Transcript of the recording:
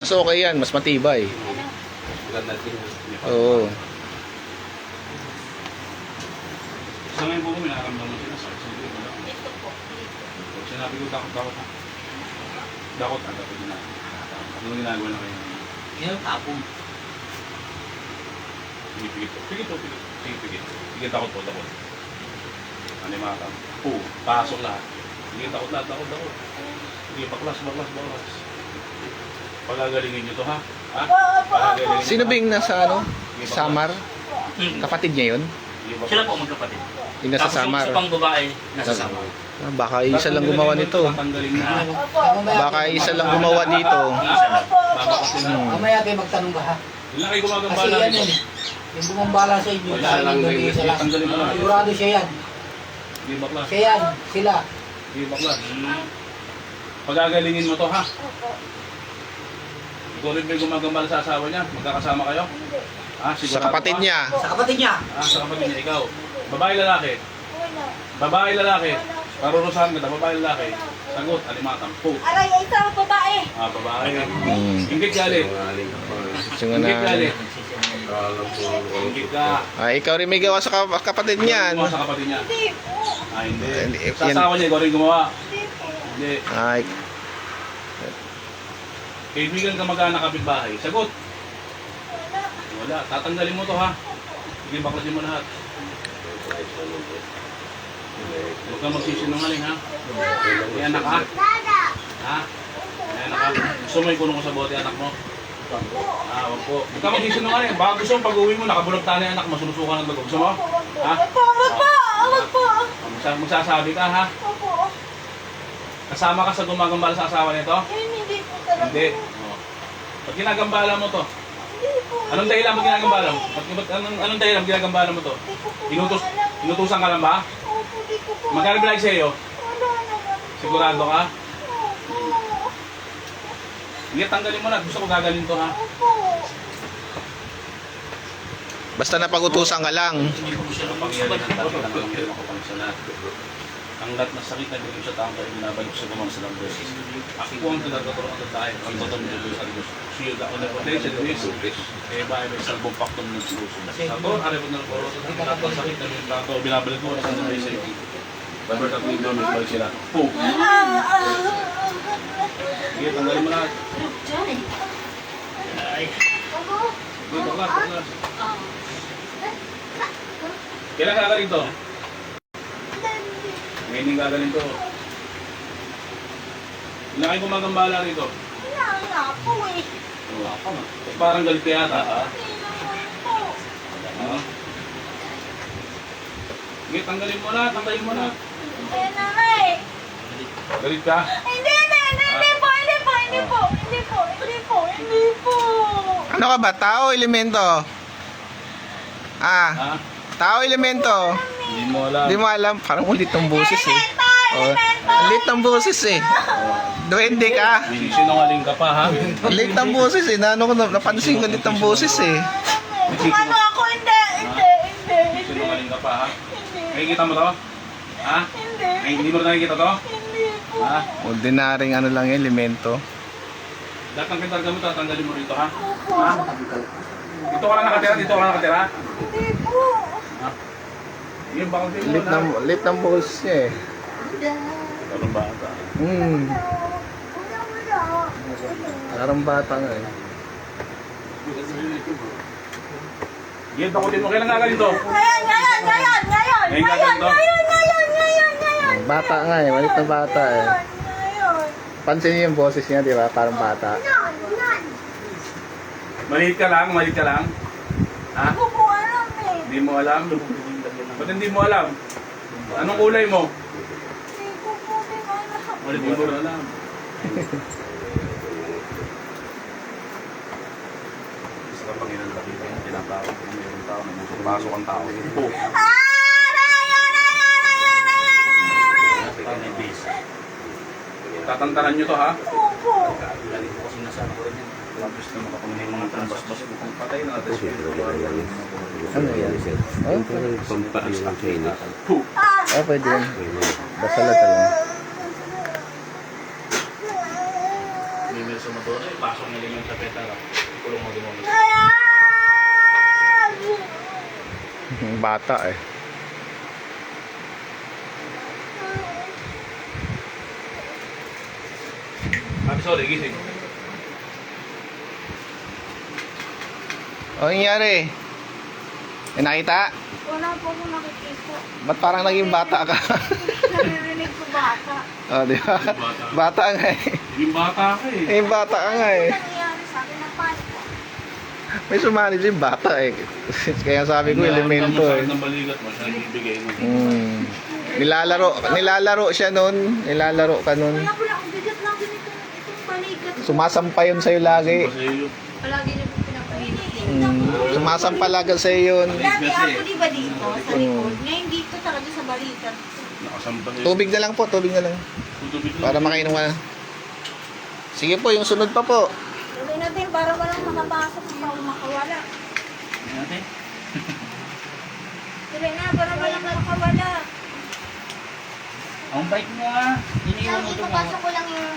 Mas okay yan, mas matibay. Oo. Sa ngayon po kami nakaramdaman sila sa sabi ko lang. Dito po. Sinabi ko dakot ha. Dakot ha, dapat na. Anong ginagawa na kayo? Yung tapong. Pigit po. Pigit po, pigit. Pigit. Pigit takot po, takot. Ano yung mga kam? Pasok lahat. Pigit takot lahat, takot. Sige, baklas. Pagagalingin nyo to ha? Ha? Pagagalingin Sino ba yung nasa ano? Sige, baklas. Samar? Kapatid niya yun? Sige, baklas. Sila po magkapatid. Yung nasa Tapos Samar? yung pang babae, nasa Samar. Ah, baka isa lang gumawa nito. Tatanggalin na. Baka isa lang gumawa dito. Isa lang. Babakasin na. Mamaya tayo magtanong ka ha. Yun lang kayo Kasi gumagambala yan dito. yun. Yung bumambala sa inyo, Wala tayo lang yung kayo. isa lang. Tanggalin mo lang. Sigurado siya yan. Sige, baklas. Siya yan. Sila. Sige, baklas. Pagagalingin mo to ha? Ikaw rin may gumagambala sa asawa niya? Magkakasama kayo? Ah, Sa sigurado kapatid ka? niya. Sa kapatid niya. Ah, sa kapatid niya. Ikaw. Babae lalaki. Babae lalaki. Parurusahan ka na. Babae lalaki. Sagot. Alimatang. Po. Aray, isang babae. Ah, babae. Hmm. Ingit galit. Yung Ingit na, galit. Ingit ka. ikaw rin may gawa sa kapatid niyan. Gumawa sa kapatid niya. Hindi po. Ah, hindi. Hindi, Sa yan. asawa niya, ikaw rin gumawa. Hindi po. Hindi. Ay, Kaibigan ka mag-anak kapitbahay. Sagot. Wala. Wala. Tatanggalin mo to ha. Sige, baklasin mo lahat. Huwag kang magsisinungaling ha. May anak ha. Dada. Ha? May anak ha. Gusto mo ikulong ko sa bote anak mo? Ah, wag po. Huwag kang magsisinungaling. Baka gusto mo pag-uwi mo, nakabulog tali anak mo, sinusukan ng bago. Gusto mo? Ha? Wag po. Magsasabi ka ha. Opo. Kasama ka sa gumagambala sa asawa nito? Hindi po talaga. Hindi. Oh. Ba't ginagambala mo to? Hindi po. Anong dahilan mo ginagambala mo? Anong dahilan mo ginagambala mo to? Hindi ko po Inutos, alam eh. inutusan ka lang ba? Opo, di ko po. Magkano alam. binayad sa iyo? Wala naman po. Sigurado ka? Opo. Hindi, tanggalin mo na. Gusto ko gagalin to ha. Opo. basta napag-utusan ka lang. Hindi po siya Pangyari ng lumabas. dati lang ang hirap ko pang salat. Ang lahat na sakit na bigay sa tao ay binabalik sa gumang sa lambre. Ako ang tinatuturo ang tayo. Ang totoo nito sa Diyos. Siya the only potential is eh ba may salbong pakton ng puso. Sato, harap na po. Ang lahat ng sakit na bigay sa tao binabalik mo sa Diyos sa iyo. Babar ka tuwing doon, balik sila. Po! Sige, tanggalin mo na. Ay, Sige, baklas. Kailan gagaling to? Ngayon yung gagaling to. Ilan kayo gumagambala rito? Wala nga po eh. Wala pa na. Parang galit ka yata, ha? Hindi naman po. Ha? Sige, tanggalin mo na. Hindi na nga eh. Galit ka? Hindi po. Ano ka ba? Tao, elemento? Ah, Ha? tao, elemento? Hindi mo alam. Hindi mo alam. Parang ulit ng boses eh. Oh, ulit ng boses eh. Duwende ka. Sinungaling ka pa, ha? Ulit ng boses eh. Napansin ko ulit ng boses eh. Kung ano ako, hindi. Sinungaling ka pa, ha? Nakikita mo to? Ha? Ay, hindi mo na nakikita to? Hindi po. Ha? Ordinaryong ano lang yung elemento. Lahat ng kintarga mo, tatanggalin mo rito, ha? Ha? Dito ka lang nakatira? Hindi po. Ha? Yung bakal din mo na. Ulit ng boses niya eh. Anong bata? Wala. Parang bata nga eh. Yan, takutin mo. Kailan gagaling to? Ngayon. Bata nga eh. Malit na bata eh. Pansin niyo yung boses niya, di ba? Parang bata. Maliit ka lang? Ha? Hindi ko po alam eh. Hindi mo alam? Ba't hindi mo alam? Anong kulay mo? Hindi ko po din alam. Hindi mo alam. Isa ka pang inalakita yung tinatawag kung mayroong tao na pasok ang tao. Po. may base. Tatantaran nyo to, ha? Opo. Galing po kasi nasama ko rin yan. Labis na makapunay mga transbas mo. Kung patay na natin siya. Ano yan? Oh, Pampaano ang training. Po. pwede yan. Basta lang. May meron sa Doon ay pasok na rin yung sa petara. Kulong mo din mo. Bata eh. Sabi sorry, gising. O, nangyari? May nakita? Wala po akong nakikita. Ba't parang naging bata ka? Naririnig ko bata. O, di ba? Bata nga eh. Yung bata ka eh. Eh, bata ka nga eh. Ano nangyari sa akin? Napanik ko. May sumali din bata eh. Kaya sabi ko, elemento eh. Ng balikat mo, siya nagbibigay mo. Nilalaro siya nun. Nilalaro ka nun. Wala ko lang. Ang bigat lang din itong balikat. Sumasampa yun sa'yo lagi. Kasi yun. Palagi niyo po pinapalinig. Sumasampa lagi sa'yo yun. Dati ako di ba dito? Sa likod. Ngayon dito talaga sa balikat. Nakasampan eh. Tubig na lang po, tubig na lang. Tutubig na. Para makainom ka na. Sige po, yung sunod pa po. Tuloy natin para walang makapasok pa o makawala. Natin. Tuloy na para walang makawala. Ang bike mo ah. Iniwan mo Lagi ito papasok ko lang yung